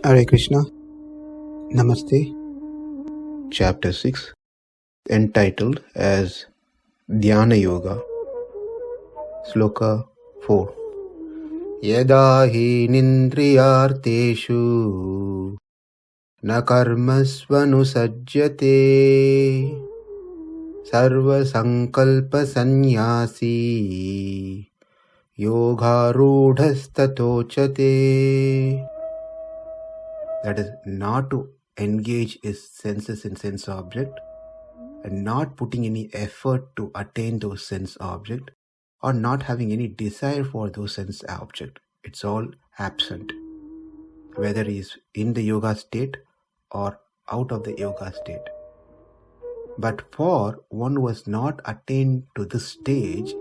Hare Krishna. Namaste. Chapter 6, entitled as Dhyana Yoga. Sloka 4. Yadā hi nendriyārtheṣu na karmasv anuṣajjate sarva-saṅkalpa-sannyāsī yogārūḍhas tadocyate. That is, not to engage his senses in sense object and not putting any effort to attain those sense object or not having any desire for those sense object. It's all absent, whether he is in the yoga state or out of the yoga state. But for one who has not attained to this stage,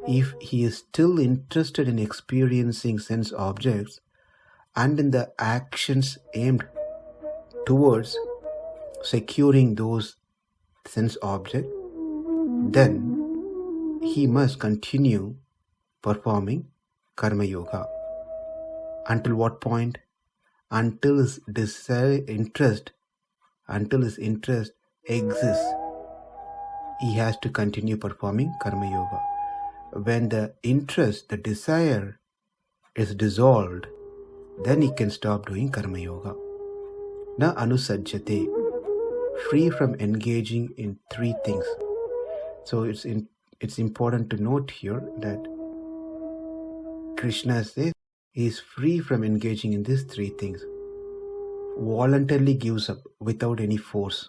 if he is still interested in experiencing sense objects and in the actions aimed towards securing those sense objects, then he must continue performing karma yoga. Until what point? Until his interest exists, he has to continue performing karma yoga. When the interest, the desire is dissolved, then he can stop doing karma yoga. Na anuṣajjate, free from engaging in three things. So it's important to note here that Krishna says he is free from engaging in these three things. Voluntarily gives up without any force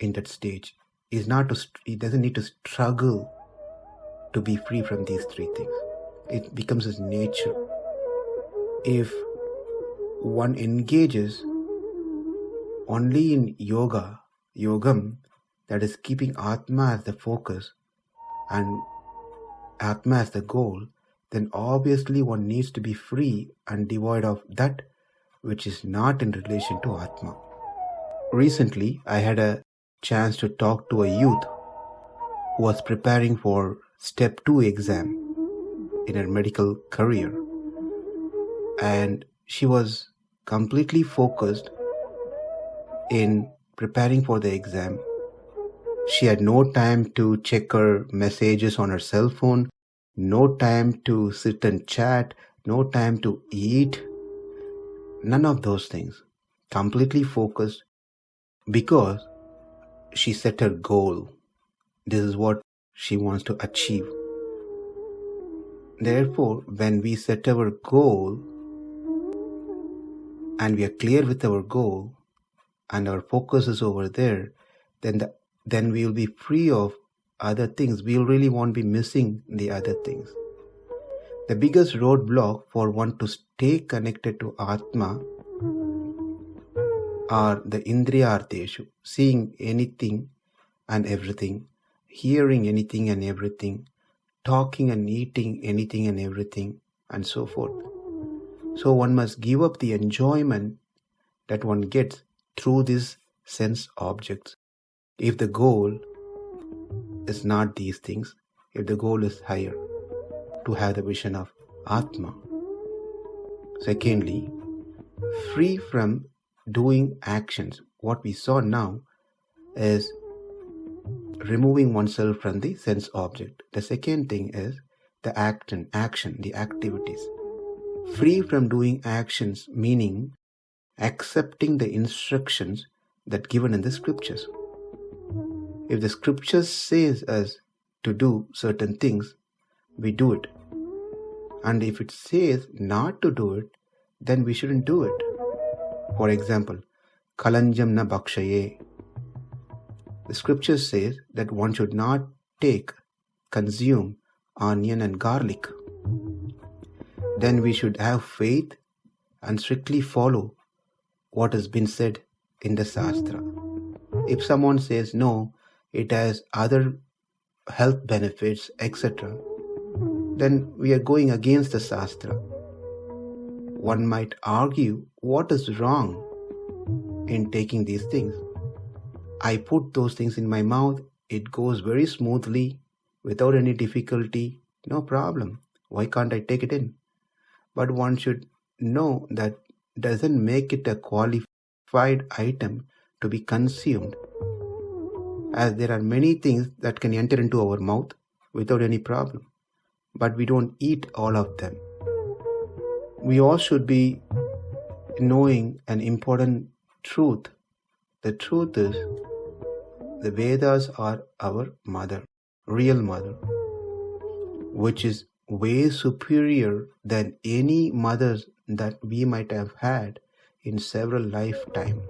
in that stage. He doesn't need to struggle to be free from these three things. It becomes his nature. If one engages only in yogam, that is keeping Atma as the focus and Atma as the goal, then obviously one needs to be free and devoid of that which is not in relation to Atma. Recently, I had a chance to talk to a youth who was preparing for Step 2 exam in her medical career, and she was completely focused in preparing for the exam. She had no time to check her messages on her cell phone, no time to sit and chat, no time to eat, none of those things. Completely focused because she set her goal. This is what she wants to achieve. Therefore, when we set our goal and we are clear with our goal and our focus is over there, then we will be free of other things. We really won't be missing the other things. The biggest roadblock for one to stay connected to Atma are the nendriyārtheṣu, seeing anything and everything, hearing anything and everything, talking and eating anything and everything, and so forth. So one must give up the enjoyment that one gets through these sense objects. If the goal is not these things, if the goal is higher, to have the vision of Atma. Secondly, free from doing actions. What we saw now is removing oneself from the sense object. The second thing is the action, the activities. Free from doing actions, meaning accepting the instructions that given in the scriptures. If the scriptures says us to do certain things, we do it. And if it says not to do it, then we shouldn't do it. For example, kalanjam na bhakshaye. The scripture says that one should not consume onion and garlic. Then we should have faith and strictly follow what has been said in the Shastra. If someone says no, it has other health benefits, etc., then we are going against the Shastra. One might argue, what is wrong in taking these things? I put those things in my mouth, it goes very smoothly, without any difficulty, no problem. Why can't I take it in? But one should know that doesn't make it a qualified item to be consumed, as there are many things that can enter into our mouth without any problem, but we don't eat all of them. We all should be knowing an important truth. The truth is, the Vedas are our mother, real mother, which is way superior than any mothers that we might have had in several lifetimes.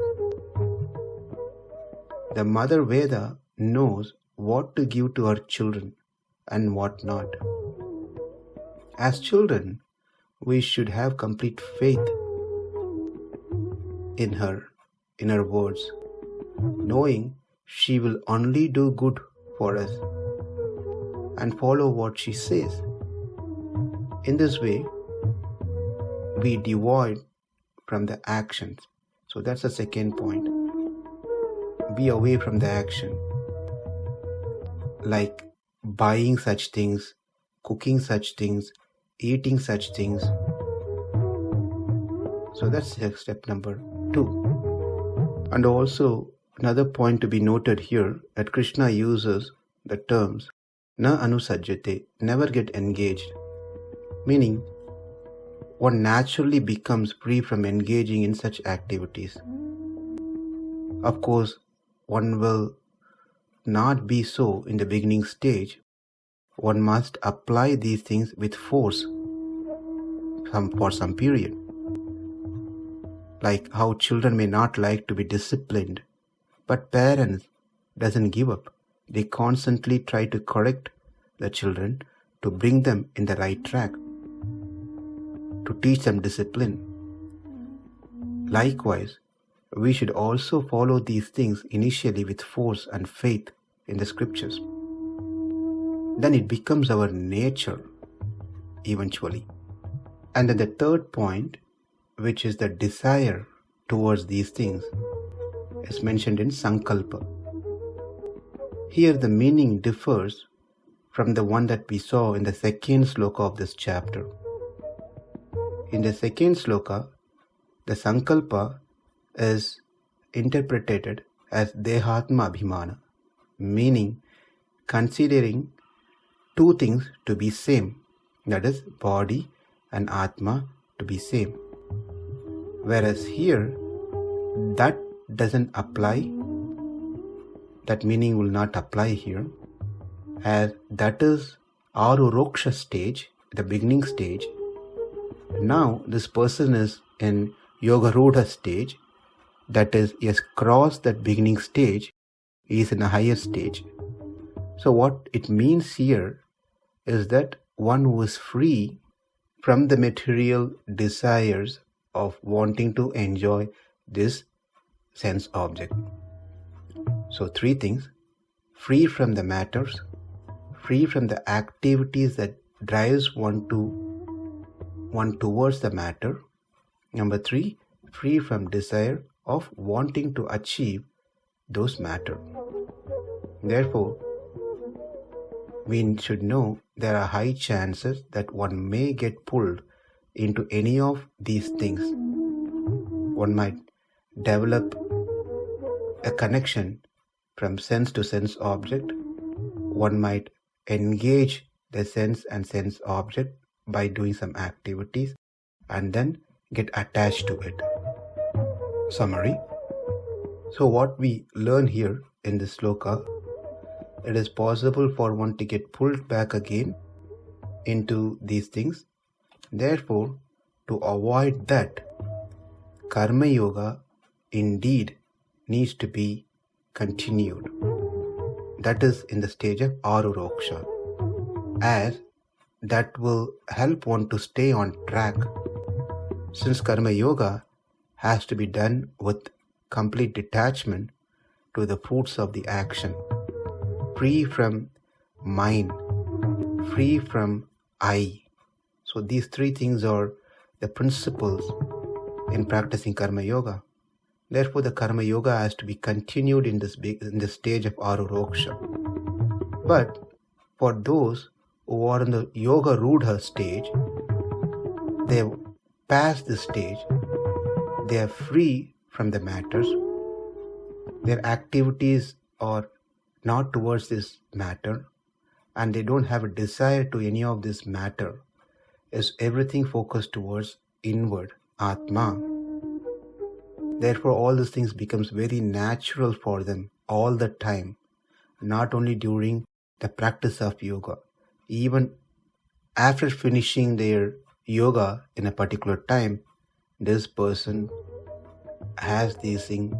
The Mother Veda knows what to give to her children and what not. As children, we should have complete faith in her words, knowing she will only do good for us and follow what she says. In this way, we devoid from the actions. So that's the second point. Be away from the action, like buying such things, cooking such things, eating such things. So that's step number 2. And also another point to be noted here, that Krishna uses the terms na anuṣajjate, never get engaged, meaning one naturally becomes free from engaging in such activities. Of course, one will not be so in the beginning stage. One must apply these things with force for some period. Like how children may not like to be disciplined, but parents doesn't give up. They constantly try to correct the children to bring them in the right track, to teach them discipline. Likewise, we should also follow these things initially with force and faith in the scriptures. Then it becomes our nature eventually. And then the third point, which is the desire towards these things, is mentioned in Saṅkalpa. Here the meaning differs from the one that we saw in the second sloka of this chapter. In the second sloka, the Saṅkalpa is interpreted as dehatma abhimana, meaning considering two things to be same, that is body and atma to be same. Whereas here, that doesn't apply, that meaning will not apply here, as that is anuṣajjate stage, the beginning stage. Now this person is in yogārūḍhas stage, that is, he has crossed that beginning stage, he is in a higher stage. So what it means here is that one who is free from the material desires of wanting to enjoy this sense object. So 3 things: free from the matters, free from the activities that drives one towards the matter. Number 3, free from desire of wanting to achieve those matter. Therefore, we should know there are high chances that one may get pulled into any of these things. One might develop a connection from sense to sense object. One might engage the sense and sense object by doing some activities and then get attached to it. Summary. So what we learn here in this sloka, it is possible for one to get pulled back again into these things. Therefore, to avoid that, karma yoga indeed needs to be continued. That is in the stage of anuṛajjate, as that will help one to stay on track, since karma yoga has to be done with complete detachment to the fruits of the action, free from mind, free from I. So these 3 things are the principles in practicing karma yoga. Therefore, the karma yoga has to be continued in this stage of anuṛajjate. But for those who are in the yogārūḍhas stage, they have passed this stage. they are free from the matters. Their activities are not towards this matter, and they don't have a desire to any of this matter. Is everything focused towards inward, Atma. Therefore, all these things becomes very natural for them all the time, not only during the practice of yoga. Even after finishing their yoga in a particular time, this person has these things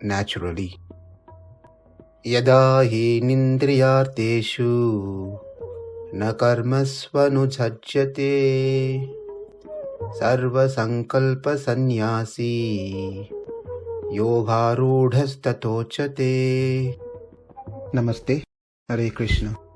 naturally. Yadā hi nendriyārtheṣu na karmasv anuṣajjate sarva-saṅkalpa-sannyāsī yogārūḍhas tadocyate. Namaste. Hare Krishna.